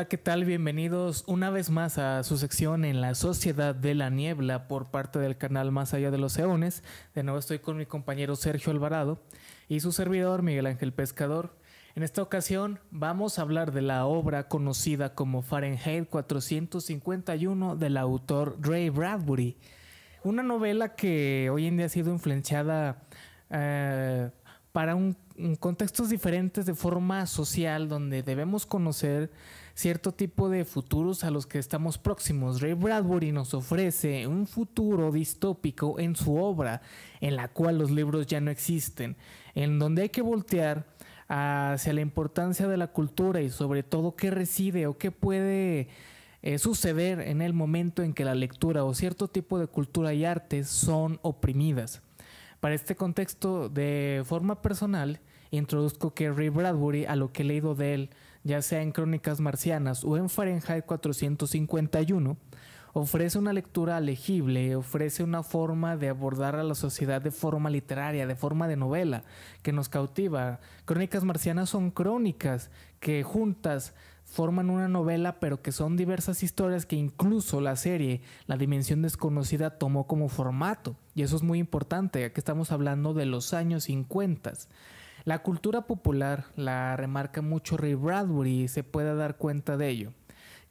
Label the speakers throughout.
Speaker 1: Hola, ¿qué tal? Bienvenidos una vez más a su sección en la Sociedad de la Niebla por parte del canal Más Allá de los Eones. De nuevo estoy con mi compañero Sergio Alvarado y su servidor Miguel Ángel Pescador. En esta ocasión vamos a hablar de la obra conocida como Fahrenheit 451 del autor Ray Bradbury. Una novela que hoy en día ha sido influenciada para contextos diferentes de forma social, donde debemos conocer cierto tipo de futuros a los que estamos próximos. Ray Bradbury nos ofrece un futuro distópico en su obra, en la cual los libros ya no existen, en donde hay que voltear hacia la importancia de la cultura y sobre todo qué reside o qué puede suceder en el momento en que la lectura o cierto tipo de cultura y artes son oprimidas. Para este contexto, de forma personal, introduzco que Ray Bradbury, a lo que he leído de él, ya sea en Crónicas Marcianas o en Fahrenheit 451, ofrece una lectura legible, ofrece una forma de abordar a la sociedad de forma literaria, de forma de novela, que nos cautiva. Crónicas Marcianas son crónicas que juntas forman una novela, pero que son diversas historias que incluso la serie La Dimensión Desconocida tomó como formato. Y eso es muy importante, ya que estamos hablando de los años 50. La cultura popular la remarca mucho Ray Bradbury y se puede dar cuenta de ello.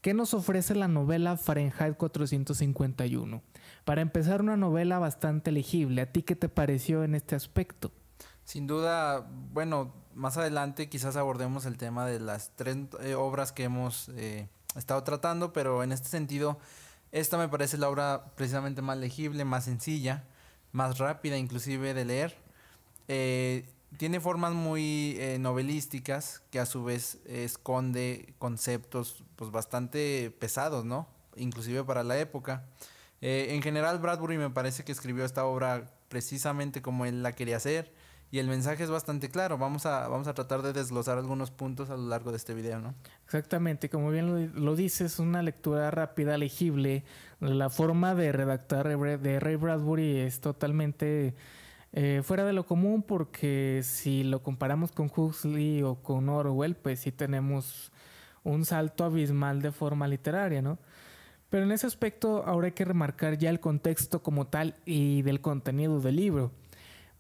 Speaker 1: ¿Qué nos ofrece la novela Fahrenheit 451? Para empezar, una novela bastante legible. ¿A ti qué te pareció en este aspecto?
Speaker 2: Sin duda, bueno, más adelante quizás abordemos el tema de las tres obras que hemos estado tratando, pero en este sentido, esta me parece la obra precisamente más legible, más sencilla, más rápida inclusive de leer. Tiene formas muy novelísticas que a su vez esconde conceptos pues bastante pesados, ¿no? Inclusive para la época. En general, Bradbury me parece que escribió esta obra precisamente como él la quería hacer. Y el mensaje es bastante claro. Vamos a tratar de desglosar algunos puntos a lo largo de este video, ¿no?
Speaker 1: Exactamente, como bien lo dices, una lectura rápida, legible. La forma de redactar de Ray Bradbury es totalmente fuera de lo común, porque si lo comparamos con Huxley o con Orwell, pues sí tenemos un salto abismal de forma literaria, ¿no? Pero en ese aspecto ahora hay que remarcar ya el contexto como tal y del contenido del libro.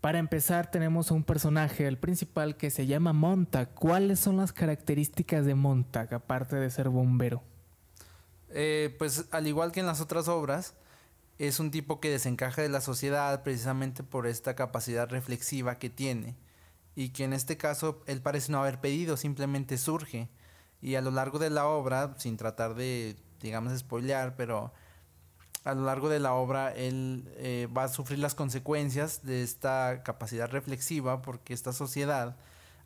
Speaker 1: Para empezar, tenemos a un personaje, el principal, que se llama Montag. ¿Cuáles son las características de Montag, aparte de ser bombero?
Speaker 2: Pues al igual que en las otras obras, es un tipo que desencaja de la sociedad precisamente por esta capacidad reflexiva que tiene. Y que en este caso él parece no haber pedido, simplemente surge. Y a lo largo de la obra, sin tratar de, digamos, spoilear, pero a lo largo de la obra él va a sufrir las consecuencias de esta capacidad reflexiva, porque esta sociedad,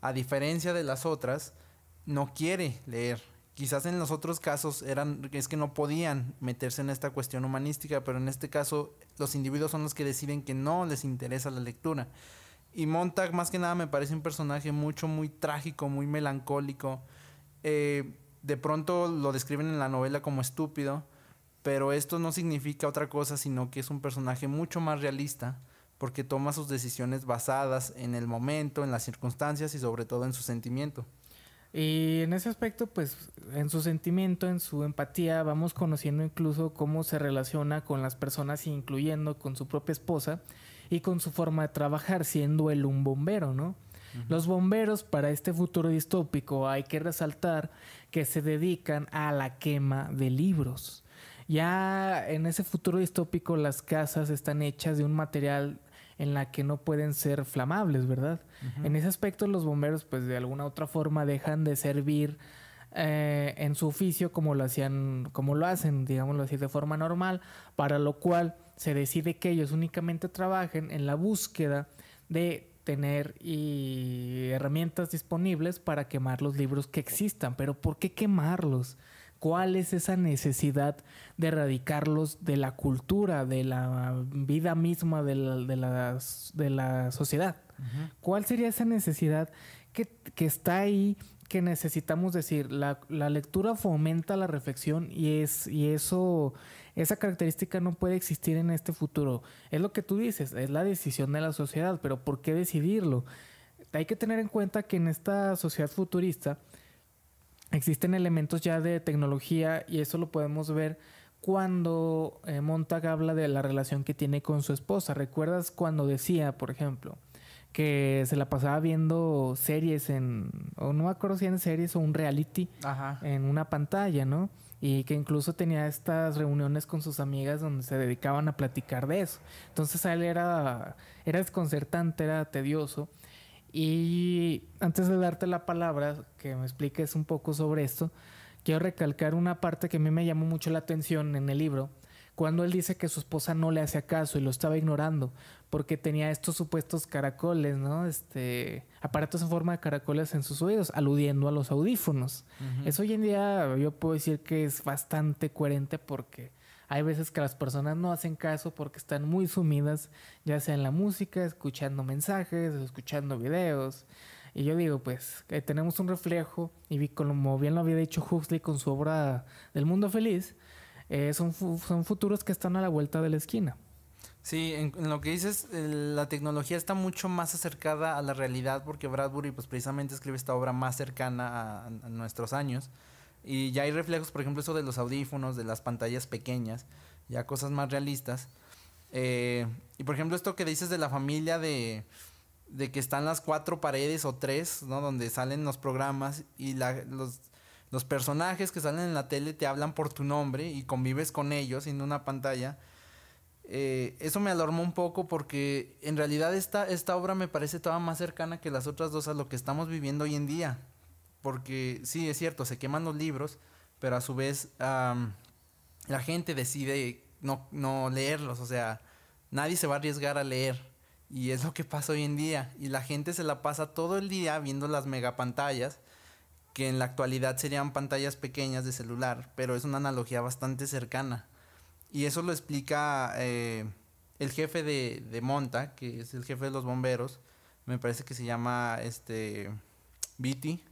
Speaker 2: a diferencia de las otras, no quiere leer. Quizás en los otros casos es que no podían meterse en esta cuestión humanística, pero en este caso los individuos son los que deciden que no les interesa la lectura. Y Montag más que nada me parece un personaje muy trágico, muy melancólico. De pronto lo describen en la novela como estúpido, pero esto no significa otra cosa sino que es un personaje mucho más realista, porque toma sus decisiones basadas en el momento, en las circunstancias y sobre todo en su sentimiento.
Speaker 1: Y en ese aspecto, pues en su sentimiento, en su empatía, vamos conociendo incluso cómo se relaciona con las personas, incluyendo con su propia esposa y con su forma de trabajar, siendo él un bombero, ¿no? Los bomberos para este futuro distópico hay que resaltar que se dedican a la quema de libros. Ya en ese futuro distópico las casas están hechas de un material en la que no pueden ser flamables, ¿verdad? En ese aspecto los bomberos pues de alguna otra forma dejan de servir en su oficio como lo hacen, digámoslo así, de forma normal, para lo cual se decide que ellos únicamente trabajen en la búsqueda de tener herramientas disponibles para quemar los libros que existan. Pero ¿por qué quemarlos? ¿Cuál es esa necesidad de erradicarlos de la cultura, de la vida misma de la sociedad? ¿Cuál sería esa necesidad que está ahí, que necesitamos decir? La lectura fomenta la reflexión y esa característica no puede existir en este futuro. Es lo que tú dices, es la decisión de la sociedad, pero ¿por qué decidirlo? Hay que tener en cuenta que en esta sociedad futurista existen elementos ya de tecnología y eso lo podemos ver cuando Montag habla de la relación que tiene con su esposa. ¿Recuerdas cuando decía, por ejemplo, que se la pasaba viendo series o no me acuerdo si en series o un reality
Speaker 2: Ajá.
Speaker 1: en una pantalla, ¿no? Y que incluso tenía estas reuniones con sus amigas donde se dedicaban a platicar de eso. Entonces a él era desconcertante, era tedioso. Y antes de darte la palabra, que me expliques un poco sobre esto, quiero recalcar una parte que a mí me llamó mucho la atención en el libro, cuando él dice que su esposa no le hacía caso y lo estaba ignorando porque tenía estos supuestos caracoles, ¿no? Aparatos en forma de caracoles en sus oídos, aludiendo a los audífonos.
Speaker 2: Uh-huh.
Speaker 1: Eso hoy en día yo puedo decir que es bastante coherente porque hay veces que las personas no hacen caso porque están muy sumidas, ya sea en la música, escuchando mensajes, escuchando videos. Y yo digo, pues, que tenemos un reflejo, y como bien lo había dicho Huxley con su obra del Mundo Feliz, son futuros que están a la vuelta de la esquina.
Speaker 2: Sí, en lo que dices, la tecnología está mucho más acercada a la realidad porque Bradbury pues precisamente escribe esta obra más cercana a nuestros años y ya hay reflejos, por ejemplo, eso de los audífonos, de las pantallas pequeñas, ya cosas más realistas. Y por ejemplo esto que dices de la familia de que están las 4 paredes o 3, ¿no? Donde salen los programas y los personajes que salen en la tele te hablan por tu nombre y convives con ellos en una pantalla. Eso me alarmó un poco porque en realidad esta obra me parece toda más cercana que las otras dos a lo que estamos viviendo hoy en día. Porque sí, es cierto, se queman los libros, pero a su vez la gente decide no leerlos. O sea, nadie se va a arriesgar a leer. Y es lo que pasa hoy en día. Y la gente se la pasa todo el día viendo las megapantallas, que en la actualidad serían pantallas pequeñas de celular, pero es una analogía bastante cercana. Y eso lo explica el jefe de Montag, que es el jefe de los bomberos. Me parece que se llama Beatty.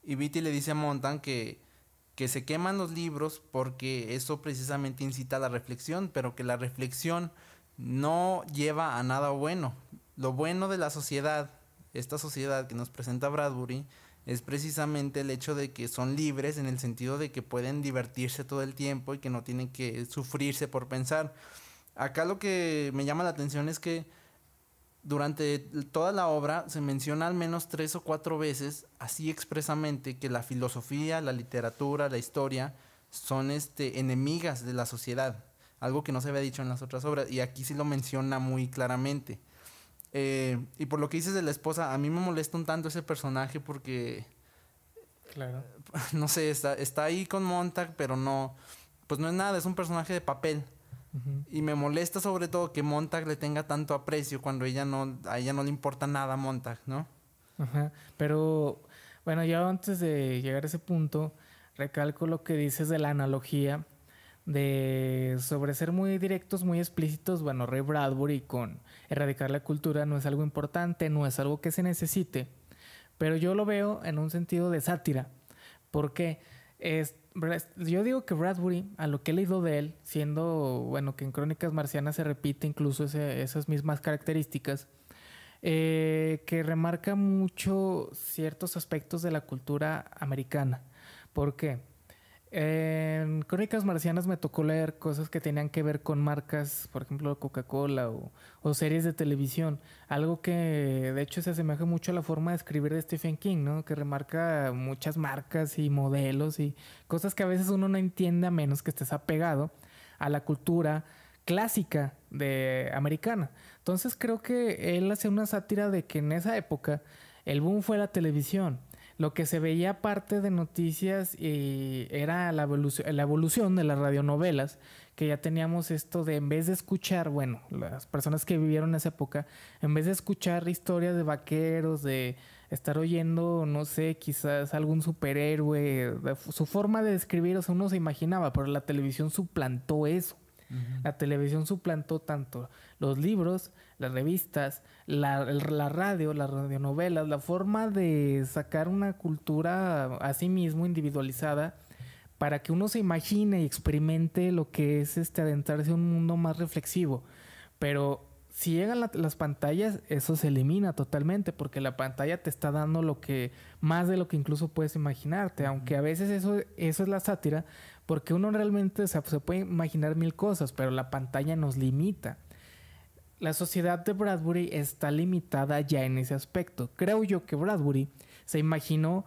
Speaker 2: Y Beatty le dice a Montag que se queman los libros porque eso precisamente incita a la reflexión, pero que la reflexión no lleva a nada bueno. Lo bueno de la sociedad, esta sociedad que nos presenta Bradbury, es precisamente el hecho de que son libres en el sentido de que pueden divertirse todo el tiempo y que no tienen que sufrirse por pensar. Acá lo que me llama la atención es que durante toda la obra se menciona al menos 3 o 4 veces, así expresamente, que la filosofía, la literatura, la historia son enemigas de la sociedad. Algo que no se había dicho en las otras obras y aquí sí lo menciona muy claramente. Y por lo que dices de la esposa, a mí me molesta un tanto ese personaje porque,
Speaker 1: claro,
Speaker 2: no sé, está ahí con Montag, pero pues no es nada, es un personaje de papel. Uh-huh. Y me molesta sobre todo que Montag le tenga tanto aprecio cuando a ella no le importa nada a Montag, ¿no?
Speaker 1: Ajá. Pero bueno, ya antes de llegar a ese punto, recalco lo que dices de la analogía sobre ser muy directos, muy explícitos. Bueno, Ray Bradbury con erradicar la cultura no es algo importante, no es algo que se necesite, pero yo lo veo en un sentido de sátira, porque yo digo que Bradbury, a lo que he leído de él, siendo, bueno, que en Crónicas Marcianas se repite incluso esas mismas características, que remarca mucho ciertos aspectos de la cultura americana. ¿Por qué? En Crónicas Marcianas me tocó leer cosas que tenían que ver con marcas, por ejemplo Coca-Cola o series de televisión, algo que de hecho se asemeja mucho a la forma de escribir de Stephen King, ¿no? Que remarca muchas marcas y modelos y cosas que a veces uno no entiende a menos que estés apegado a la cultura clásica americana. Entonces creo que él hace una sátira de que en esa época el boom fue la televisión. Lo que se veía aparte de noticias era la evolución de las radionovelas, que ya teníamos esto de, en vez de escuchar, bueno, las personas que vivieron en esa época, en vez de escuchar historias de vaqueros, de estar oyendo, no sé, quizás algún superhéroe, su forma de describir, o sea, uno se imaginaba, pero la televisión suplantó eso. Uh-huh. La televisión suplantó tanto los libros, las revistas, la radio, las radionovelas, la forma de sacar una cultura a sí mismo individualizada para que uno se imagine y experimente lo que es adentrarse en un mundo más reflexivo. Pero si llegan las pantallas, eso se elimina totalmente, porque la pantalla te está dando más de lo que incluso puedes imaginarte, aunque a veces eso es la sátira, porque uno realmente se puede imaginar mil cosas, pero la pantalla nos limita. La sociedad de Bradbury está limitada ya en ese aspecto. Creo yo que Bradbury se imaginó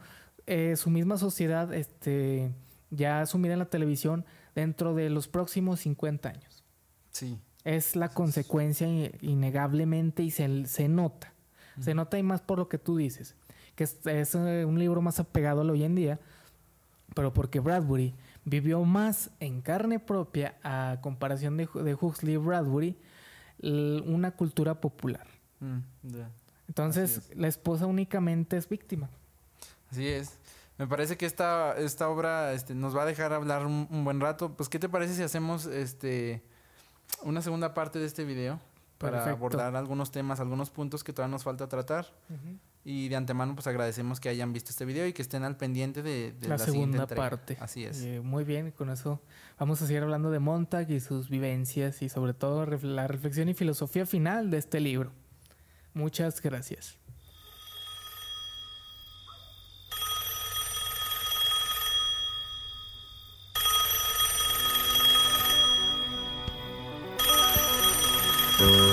Speaker 1: su misma sociedad ya sumida en la televisión dentro de los próximos 50 años.
Speaker 2: Sí.
Speaker 1: Es la consecuencia innegablemente y se nota. Se nota y más por lo que tú dices, que es un libro más apegado al hoy en día, pero porque Bradbury vivió más en carne propia a comparación de Huxley y Bradbury una cultura popular. Entonces la esposa únicamente es víctima.
Speaker 2: Así es. Me parece que esta obra nos va a dejar hablar un buen rato. Pues, ¿qué te parece si hacemos una segunda parte de este video? Para
Speaker 1: Perfecto.
Speaker 2: Abordar algunos temas, algunos puntos que todavía nos falta tratar. Y de antemano, pues agradecemos que hayan visto este video y que estén al pendiente de la
Speaker 1: segunda
Speaker 2: siguiente
Speaker 1: parte.
Speaker 2: Así es.
Speaker 1: Muy bien, con eso vamos a seguir hablando de Montag y sus vivencias y sobre todo la reflexión y filosofía final de este libro. Muchas gracias.
Speaker 3: Thank you.